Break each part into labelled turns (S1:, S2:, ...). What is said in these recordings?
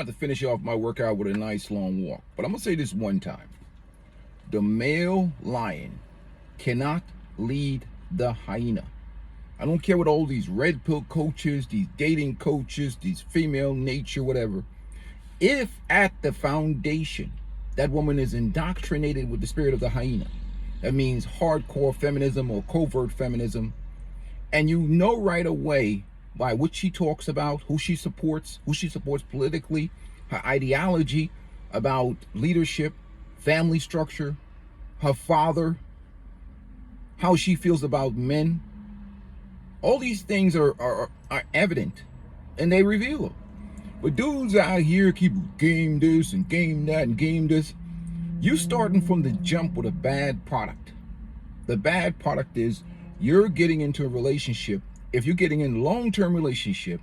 S1: To finish off my workout with a nice long walk. But I'm going to say this one time. The male lion cannot lead the hyena. I don't care what all these red pill coaches, these dating coaches, these female nature, whatever. If at the foundation that woman is indoctrinated with the spirit of the hyena, that means hardcore feminism or covert feminism, and you know right away by what she talks about, who she supports politically, her ideology about leadership, family structure, her father, how she feels about men. All these things are evident, and they reveal them. But dudes out here keep game this and game that and game this. You starting from the jump with a bad product. The bad product is you're getting into a relationship. If you're getting in a long-term relationship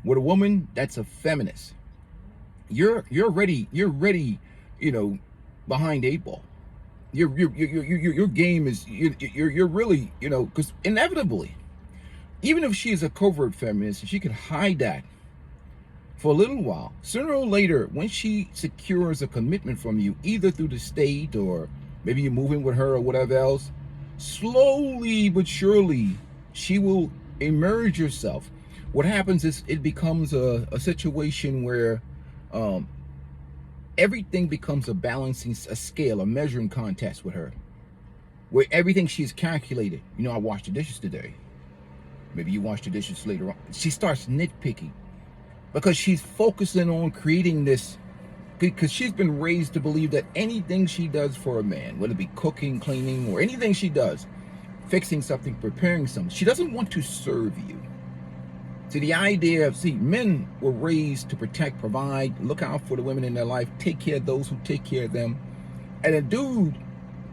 S1: with a woman that's a feminist, you're ready, behind 8 ball. Your game is you're really, because inevitably, even if she is a covert feminist, she could hide that for a little while. Sooner or later, when she secures a commitment from you, either through the state or maybe you're moving with her or whatever else, slowly but surely, she will emerge herself. What happens is it becomes a situation where everything becomes a scale, a measuring contest with her, where everything she's calculated. I washed the dishes today. Maybe you wash the dishes later on. She starts nitpicking because she's focusing on creating this, because she's been raised to believe that anything she does for a man, whether it be cooking, cleaning, or anything she does, fixing something, preparing something, she doesn't want to serve you. So the idea of, men were raised to protect, provide, look out for the women in their life, take care of those who take care of them. And a dude,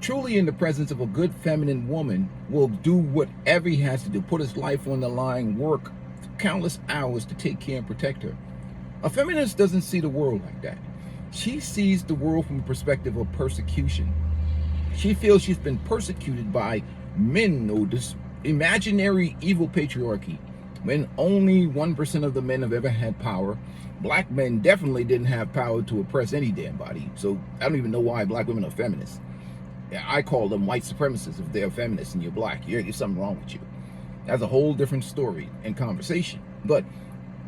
S1: truly in the presence of a good feminine woman, will do whatever he has to do, put his life on the line, work countless hours to take care and protect her. A feminist doesn't see the world like that. She sees the world from a perspective of persecution. She feels she's been persecuted by men, or this imaginary evil patriarchy, when only 1% of the men have ever had power. Black men definitely didn't have power to oppress any damn body. So I don't even know why black women are feminists. I call them white supremacists if they're feminists and you're black. There's something wrong with you. That's a whole different story and conversation. But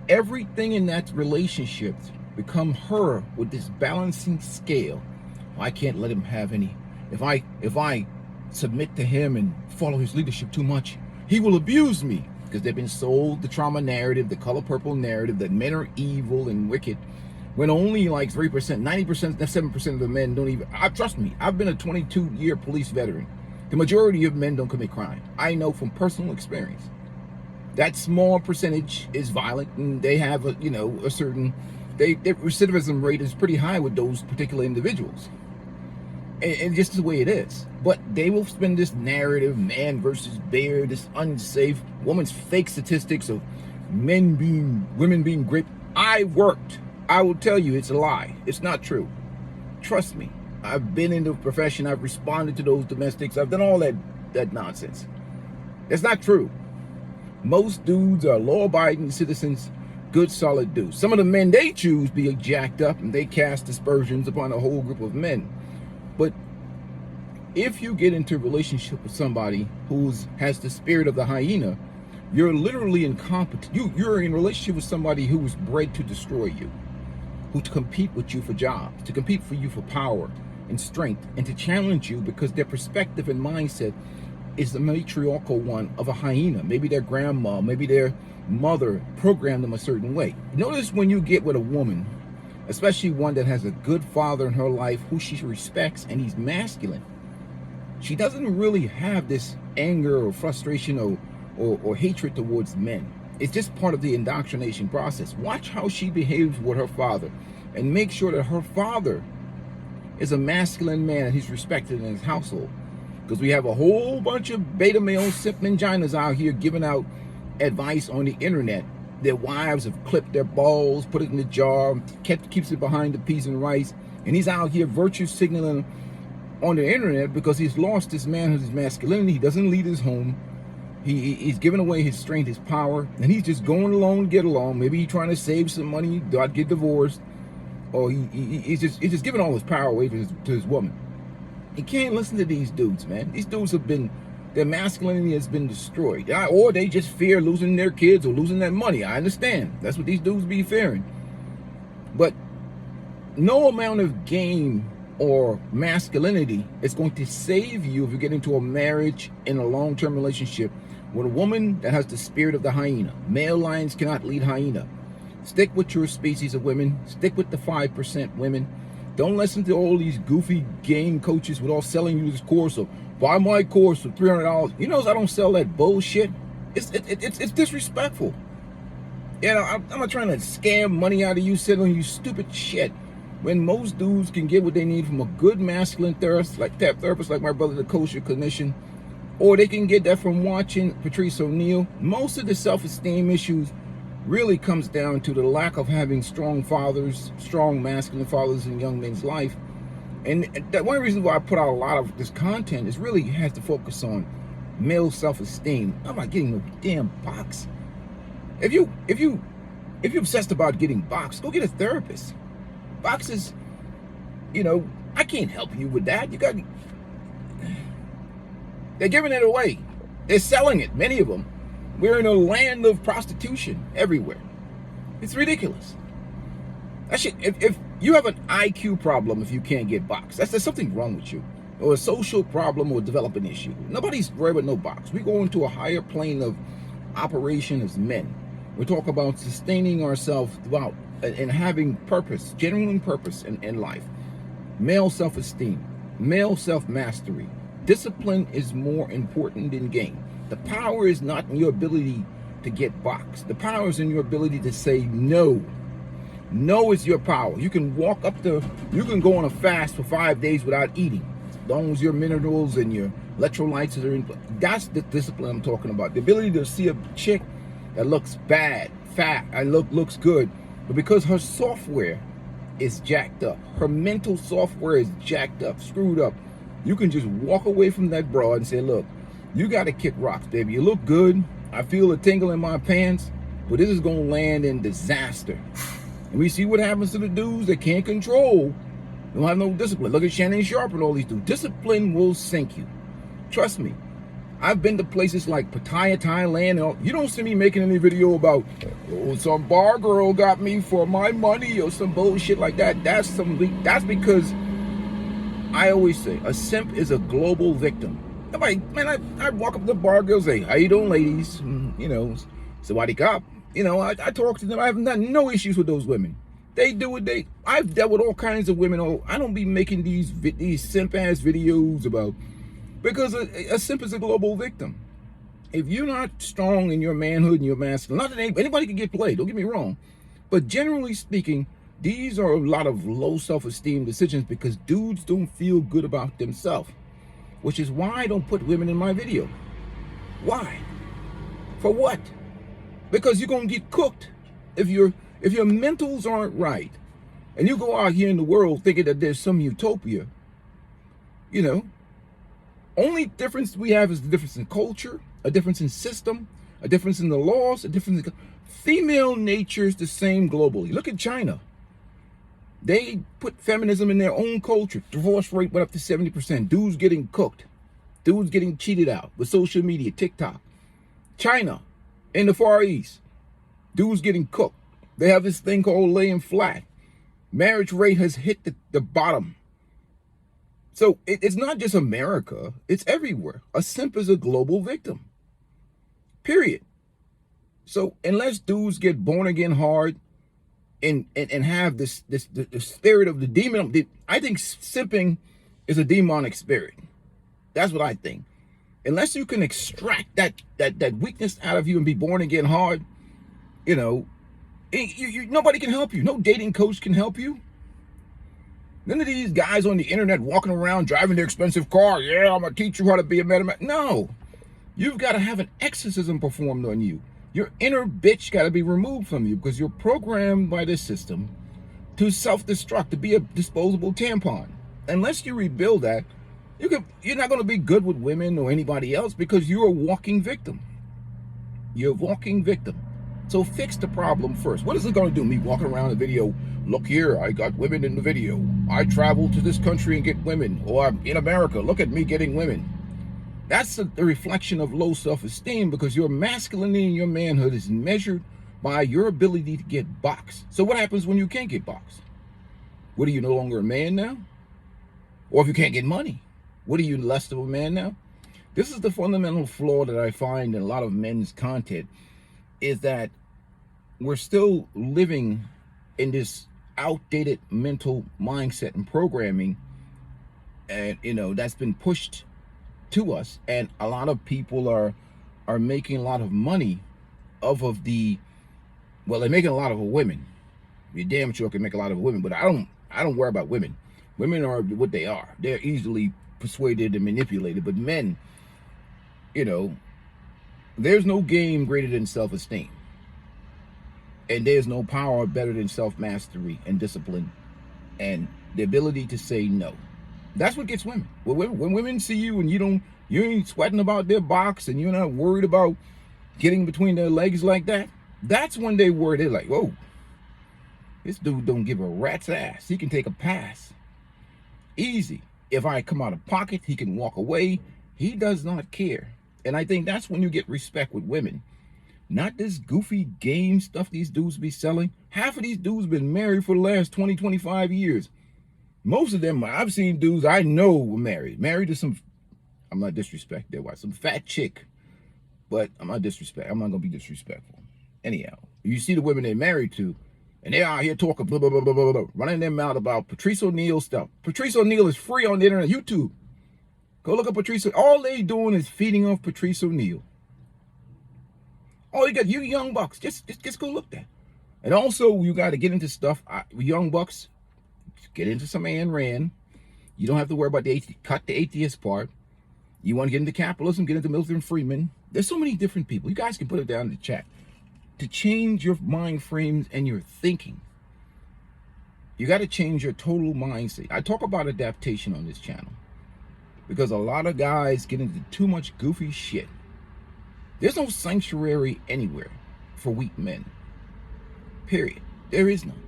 S1: everything in that relationship become her with this balancing scale. I can't let him have any. If I submit to him and follow his leadership too much, he will abuse me. Because they've been sold the trauma narrative, the color purple narrative, that men are evil and wicked, when only like 3%, 90%, 7% of the men don't even. Trust me, I've been a 22-year police veteran. The majority of men don't commit crime. I know from personal experience. That small percentage is violent, and they have a certain. Their recidivism rate is pretty high with those particular individuals. And just the way it is. But they will spin this narrative, man versus bear, this unsafe, woman's fake statistics of women being raped. I will tell you it's a lie. It's not true. Trust me. I've been in the profession. I've responded to those domestics. I've done all that nonsense. That's not true. Most dudes are law-abiding citizens, good, solid dudes. Some of the men they choose be jacked up, and they cast aspersions upon a whole group of men. But if you get into a relationship with somebody who has the spirit of the hyena, you're literally incompetent. You're in a relationship with somebody who was bred to destroy you, who to compete with you for jobs, to compete for you for power and strength, and to challenge you because their perspective and mindset is the matriarchal one of a hyena. Maybe their grandma, maybe their mother programmed them a certain way. Notice when you get with a woman, especially one that has a good father in her life who she respects and he's masculine, she doesn't really have this anger or frustration or hatred towards men. It's just part of the indoctrination process. Watch how she behaves with her father and make sure that her father is a masculine man and he's respected in his household. Because we have a whole bunch of beta male simp manginas out here giving out advice on the internet. Their wives have clipped their balls, put it in the jar, keeps it behind the peas and rice, and he's out here virtue signaling on the internet because he's lost his manhood, his masculinity. He doesn't lead his home. He's giving away his strength, his power, and he's just going along to get along. Maybe he's trying to save some money, not get divorced, or he's just giving all his power away to his woman. You can't listen to these dudes, man. These dudes their masculinity has been destroyed. Or they just fear losing their kids or losing that money. I understand. That's what these dudes be fearing. But no amount of game or masculinity is going to save you if you get into a marriage in a long-term relationship with a woman that has the spirit of the hyena. Male lions cannot lead hyena. Stick with your species of women. Stick with the 5% women. Don't listen to all these goofy game coaches with all selling you this course or buy my course for $300. You know, I don't sell that bullshit. It's disrespectful. You know, I'm not trying to scam money out of you, selling you stupid shit. When most dudes can get what they need from a good masculine therapist like my brother, the kosher clinician, or they can get that from watching Patrice O'Neal. Most of the self-esteem issues really comes down to the lack of having strong fathers, strong masculine fathers in young men's life. And that one reason why I put out a lot of this content is really has to focus on male self-esteem. I'm not getting no damn box. If you're obsessed about getting boxed, go get a therapist. Boxes, you know, I can't help you with that. They're giving it away. They're selling it, many of them. We're in a land of prostitution everywhere. It's ridiculous. That shit, if you have an IQ problem if you can't get boxed, there's something wrong with you. Or a social problem or a developing issue. Nobody's worried about no box. We go into a higher plane of operation as men. We talk about sustaining ourselves throughout and having purpose, genuine purpose in life. Male self-esteem, male self-mastery. Discipline is more important than game. The power is not in your ability to get boxed. The power is in your ability to say no. No is your power. You can you can go on a fast for 5 days without eating. As long as your minerals and your electrolytes are in place. That's the discipline I'm talking about. The ability to see a chick that looks bad, fat, and looks good, but because her software is jacked up, her mental software is jacked up, screwed up, you can just walk away from that broad and say, look, you got to kick rocks, baby. You look good. I feel a tingle in my pants, but this is going to land in disaster. And we see what happens to the dudes that can't control, don't have no discipline. Look at Shannon Sharpe and all these dudes. Discipline will sink you. Trust me. I've been to places like Pattaya, Thailand. You don't see me making any video about, oh, some bar girl got me for my money or some bullshit like that. That's because I always say a simp is a global victim. I walk up to the bar girls, say, how you doing, ladies? You know, sawadee kap. You know, I talk to them. I haven't done no issues with those women. They do what I've dealt with all kinds of women. I don't be making these simp ass videos about, because a simp is a global victim. If you're not strong in your manhood and your masculine, not that anybody can get played, don't get me wrong, but generally speaking, these are a lot of low self-esteem decisions because dudes don't feel good about themselves, which is why I don't put women in my video. Why? For what? Because you're gonna get cooked if your mentals aren't right, and you go out here in the world thinking that there's some utopia. You know, only difference we have is the difference in culture, a difference in system, a difference in the laws, a difference in female nature is the same globally. Look at China. They put feminism in their own culture. Divorce rate went up to 70%. Dudes getting cooked. Dudes getting cheated out with social media, TikTok. China, in the Far East, dudes getting cooked. They have this thing called laying flat. Marriage rate has hit the bottom. So it's not just America, it's everywhere. A simp is a global victim. Period. So unless dudes get born again hard and have the spirit of the demon, I think simping is a demonic spirit. That's what I think. Unless you can extract that weakness out of you and be born again hard, you know, nobody can help you. No dating coach can help you. None of these guys on the internet walking around driving their expensive car. Yeah, I'm going to teach you how to be a man. No. You've got to have an exorcism performed on you. Your inner bitch got to be removed from you because you're programmed by this system to self-destruct, to be a disposable tampon. Unless you rebuild that, you're not going to be good with women or anybody else because you're a walking victim. You're a walking victim. So fix the problem first. What is it going to do? Me walking around the video, look here, I got women in the video. I travel to this country and get women. Or I'm in America, look at me getting women. That's a reflection of low self-esteem, because your masculinity and your manhood is measured by your ability to get boxed. So what happens when you can't get boxed? What, are you no longer a man now? Or if you can't get money, what, are you less of a man now? This is the fundamental flaw that I find in a lot of men's content, is that we're still living in this outdated mental mindset and programming, and that's been pushed to us. And a lot of people are making a lot of money off of they're making a lot of women. You damn sure can make a lot of women, but I don't worry about women. Women are what they are. They're easily persuaded and manipulated. But men, there's no game greater than self-esteem. And there's no power better than self-mastery and discipline and the ability to say no. That's what gets women. When women see you and you ain't sweating about their box, and you're not worried about getting between their legs like that, that's when they worry. They're like, whoa, this dude don't give a rat's ass. He can take a pass. Easy. If I come out of pocket, he can walk away. He does not care. And I think that's when you get respect with women. Not this goofy game stuff these dudes be selling. Half of these dudes been married for the last 20, 25 years. Most of them, I've seen dudes I know were married to some, I'm not disrespecting their wife, some fat chick. But I'm not going to be disrespectful. Anyhow, you see the women they're married to, and they're out here talking blah, blah, blah, blah, blah, blah, running their mouth about Patrice O'Neal stuff. Patrice O'Neal is free on the internet, YouTube. Go look up Patrice. All they doing is feeding off Patrice O'Neal. Oh, you got you young bucks. Just go look that. And also, you got to get into stuff. Young bucks, get into some Ayn Rand. You don't have to worry about cut the atheist part. You want to get into capitalism, get into Milton Friedman. There's so many different people. You guys can put it down in the chat. To change your mind frames and your thinking, you got to change your total mindset. I talk about adaptation on this channel because a lot of guys get into too much goofy shit. There's no sanctuary anywhere for weak men. Period. There is none.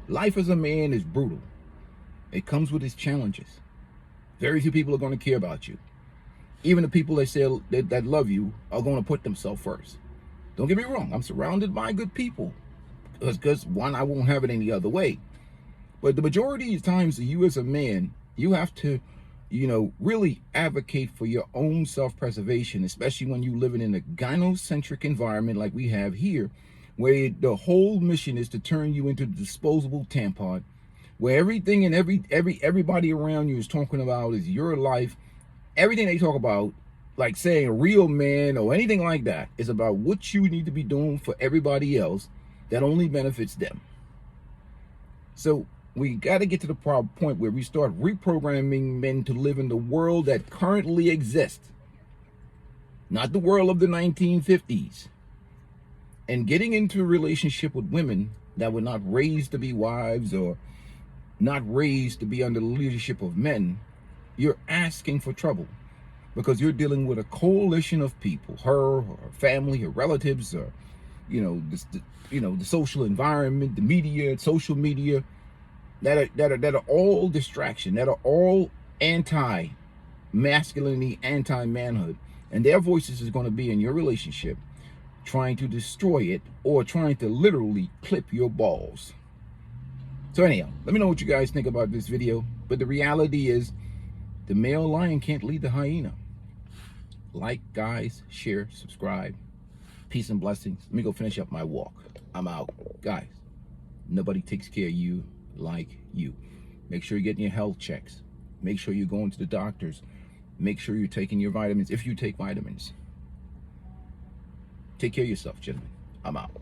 S1: Life as a man is brutal. It comes with its challenges. Very few people are going to care about you. Even the people that love you are going to put themselves first. Don't get me wrong. I'm surrounded by good people. Because one, I won't have it any other way. But the majority of times, you as a man, you have to really advocate for your own self-preservation, especially when you living in a gynocentric environment like we have here, where the whole mission is to turn you into a disposable tampon, where everything and everybody around you is talking about is your life. Everything they talk about, like saying a real man or anything like that, is about what you need to be doing for everybody else that only benefits them. So we got to get to the point where we start reprogramming men to live in the world that currently exists, not the world of the 1950s, and getting into a relationship with women that were not raised to be wives or not raised to be under the leadership of men. You're asking for trouble because you're dealing with a coalition of people, her family, her relatives, or the social environment, the media, social media, that are all distraction, that are all anti-masculinity, anti-manhood, and their voices is going to be in your relationship, trying to destroy it or trying to literally clip your balls. So anyhow, let me know what you guys think about this video. But the reality is, the male lion can't lead the hyena. Like, guys, share, subscribe. Peace and blessings. Let me go finish up my walk. I'm out. Guys, nobody takes care of you like you. Make sure you're getting your health checks. Make sure you're going to the doctors. Make sure you're taking your vitamins if you take vitamins. Take care of yourself, gentlemen. I'm out.